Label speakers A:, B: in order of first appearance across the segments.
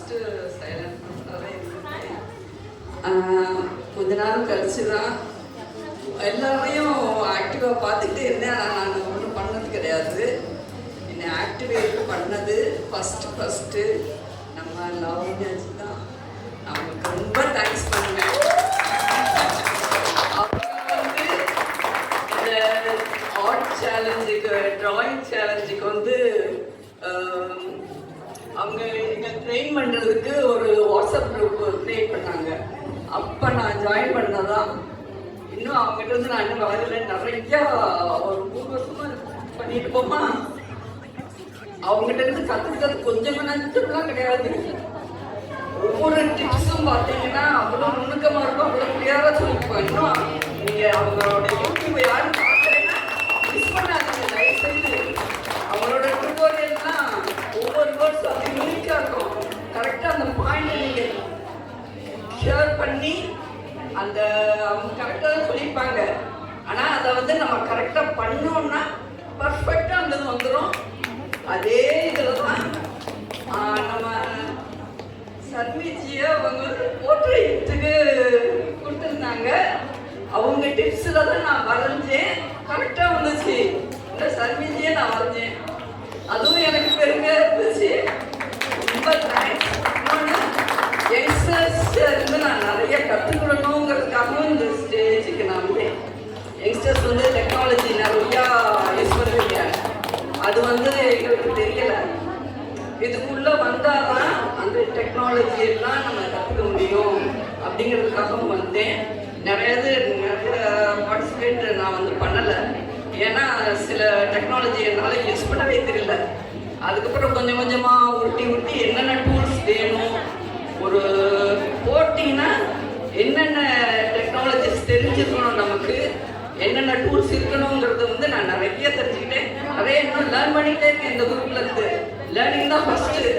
A: First சைலண்டாகவே இருந்தேன். கொஞ்ச நேரம் கழிச்சு தான் எல்லாரையும் ஆக்டிவாக பார்த்துக்கிட்டு என்ன நான் ஒன்றும் பண்ணது கிடையாது. என்னை ஆக்டிவேட் பண்ணது ஃபஸ்ட்டு நம்ம லாவண்யாஜி தான். அவங்களுக்கு ரொம்ப தேங்க்ஸ் பண்ணுவேன். ஆர்ட் சேலஞ்சுக்கு ட்ராயிங் சேலஞ்சுக்கு வந்து அவங்க எங்களை ட்ரெயின் பண்ணுறதுக்கு ஒரு வாட்ஸ்அப் குரூப் க்ரியேட் பண்ணாங்க. அப்போ நான் ஜாயின் பண்ணதான். இன்னும் அவங்ககிட்ட வந்து நான் இன்னும் வரல. நிறையா ஒரு 3 வருஷமாக பண்ணிட்டு போமா. அவங்ககிட்ட இருந்து கற்றுக்கிறது கொஞ்சம் நஞ்சம்லாம் கிடையாது. ஒவ்வொரு டிப்ஸும் பார்த்தீங்கன்னா அவ்வளோ நுணுக்கமாக இருக்கும், அவ்வளோ கிளியராக சொல்லிப்போம். இன்னும் நீங்கள் அவங்களோட யூடியூப் யாரும் பார்க்குறேன்னா மிஸ் பண்ணாதீங்க தயவுசெய்து. அவங்களோட டுட்டோரியல்லாம் ஒவ்வொரு வேர்ட்ஸும் அப்படி யூனிக்காக இருக்கும். கரெக்டாக அந்த பாயிண்ட் நீங்கள் ஷேர் பண்ணி அந்த அவங்க கரெக்டாக தான் சொல்லியிருப்பாங்க. ஆனால் அதை வந்து நம்ம கரெக்டாக பண்ணோம்னா பர்ஃபெக்டாக அந்த இது வந்துடும். அதே இதில் தான் நம்ம சர்மிஜியை அவங்க போர்ட்ரேட்டுக்கு கொடுத்துருந்தாங்க. அவங்க டிப்ஸில் தான் நான் வரைஞ்சேன். கரெக்டாக வந்துச்சு. இந்த சர்மிஜியை நான் வரைஞ்சேன். அதுவும் எனக்கு பெருமையாக இருந்துச்சு. ரொம்ப தேங்க்ஸ். இன்னொன்று யங்ஸ்டர்ஸ் இருந்து நான் நிறைய கற்றுக்கணுங்கிறதுக்காகவும் இந்த ஸ்டேஜுக்கு நான் வந்தேன். யங்ஸ்டர்ஸ் வந்து டெக்னாலஜி நிறையா யூஸ் பண்ணுறீங்க. அது வந்து எங்களுக்கு தெரியலை. இதுக்குள்ளே வந்தால் தான் அந்த டெக்னாலஜியெல்லாம் நம்ம கற்றுக்க முடியும் அப்படிங்கிறதுக்காகவும் வந்தேன். நிறைய பார்ட்டிசிபேட் நான் வந்து பண்ணலை. ஏன்னா சில டெக்னாலஜி என்னால் யூஸ் பண்ணவே தெரியல. அதுக்கப்புறம் கொஞ்சம் கொஞ்சமாக உருட்டி என்னென்ன டூல்ஸ் வேணும், ஒரு போட்டிங்கன்னா என்னென்ன டெக்னாலஜிஸ் தெரிஞ்சுக்கணும், நமக்கு என்னென்ன டூல்ஸ் இருக்கணுங்கிறது வந்து நான் நிறைய தெரிஞ்சுக்கிட்டேன். நிறைய இன்னும் லேர்ன் பண்ணிக்கிட்டே இருக்கேன். இந்த குரூப்ல இருந்து லேர்னிங் தான் ஃபஸ்ட்டு.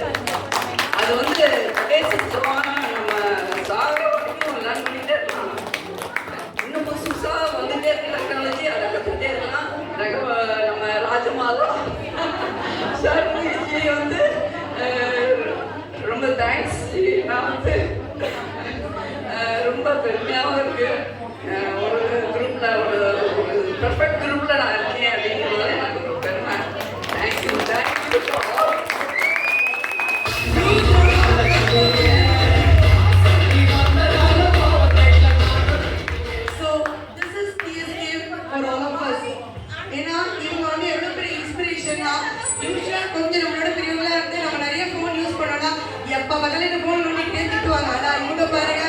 A: அது வந்து பேசிக்ஸ் நம்ம சாகிற வரைக்கும் லேர்ன் பண்ணிக்கிட்டே இருக்கலாம். இன்னும் புதுசாக வந்துகிட்டே இருக்க டெக்னாலஜி அதை கற்றுக்கிட்டே இருக்கலாம். நம்ம ராஜமாதா சார் வந்து ரொம்ப தேங்க்ஸ். நான் வந்து ரொம்ப பெருமையாகவும் இருக்கு. ஒரு குரூப்ல ஒரு பர்ஃபெக்ட் குரூப்ல நான் இருக்கேன் அப்படிங்கிறது எனக்கு ஒரு பெருமை. Thank you.
B: So this is TSK for all of us. ஏன்னா இவங்க வந்து எவ்வளோ பெரிய இன்ஸ்பிரேஷனா. யூஸ்வலாக கொஞ்சம் நம்மளோட பெரியவங்களா இருந்து நம்ம நிறைய ஃபோன் யூஸ் பண்ணோம்னா எப்போ பதில் இந்த ஃபோன் நோண்டிகிட்டே திட்டுவாங்க. அதான் இவங்க பாருங்க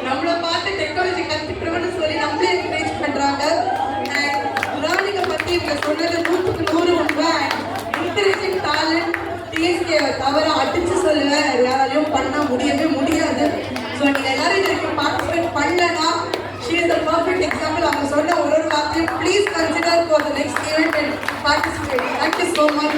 B: நம்மளை பார்த்து டெக்னாலஜி கற்றுக்கிறோம்னு சொல்லி நம்மளே என்கரேஜ் பண்ணுறாங்க. அண்ட் குரானிகை பற்றி இவங்க சொன்னது 100க்கு 100 உண்மை. இன்டெலிஜென்ட் டேலண்ட் டிஎஸ்கே தவிர அடிச்சு சொல்லுவேன் யாராலையும் பண்ண முடியவே முடியாது. ஸோ நீங்கள் எல்லாரும் இதற்கு பார்ட்டிசிபேட் பண்ணலன்னா she is the perfect example. அவங்க சொன்ன ஒரு வார்த்தையும் please consider for the next event and participate. Thank you so much.